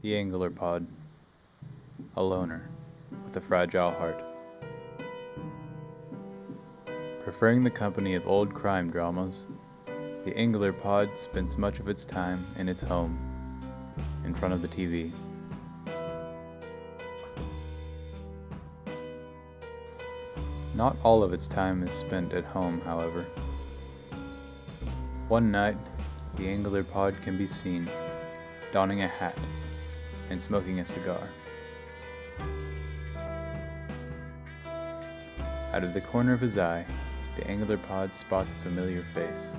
The Anglerpod, a loner with a fragile heart. Preferring the company of old crime dramas, the Anglerpod spends much of its time in its home, in front of the TV. Not all of its time is spent at home, however. One night, the Anglerpod can be seen donning a hat and smoking a cigar. Out of the corner of his eye, the Anglerpod spots a familiar face.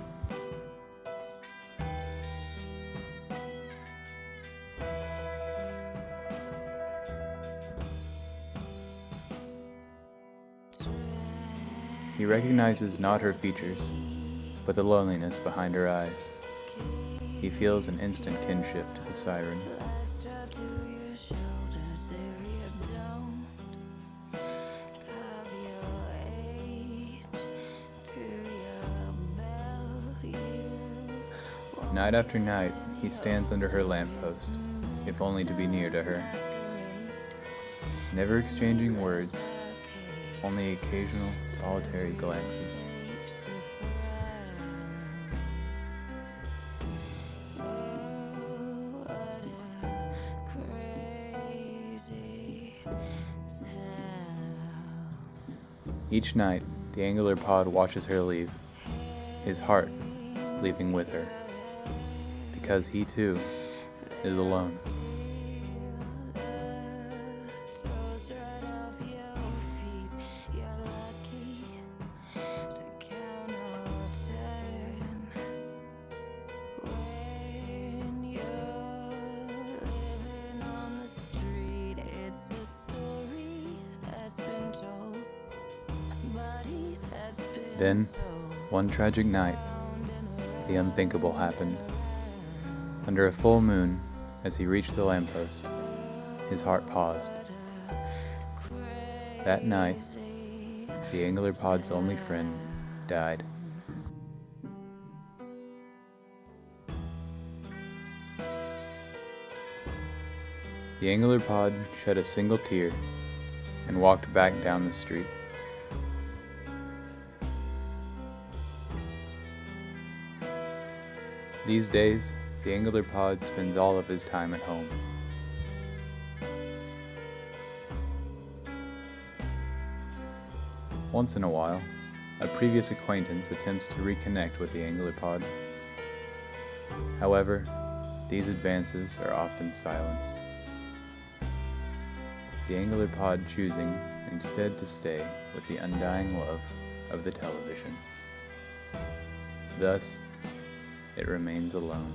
He recognizes not her features, but the loneliness behind her eyes. He feels an instant kinship to the siren. Night after night, he stands under her lamppost, if only to be near to her. Never exchanging words, only occasional solitary glances. Each night, the Anglerpod watches her leave, his heart leaving with her, because he too is alone. Then, one tragic night, the unthinkable happened. Under a full moon, as he reached the lamppost, his heart paused. That night, the Anglerpod's only friend died. The Anglerpod shed a single tear and walked back down the street. These days, the Anglerpod spends all of his time at home. Once in a while, a previous acquaintance attempts to reconnect with the Anglerpod. However, these advances are often silenced. The Anglerpod choosing instead to stay with the undying love of the television. Thus, it remains alone.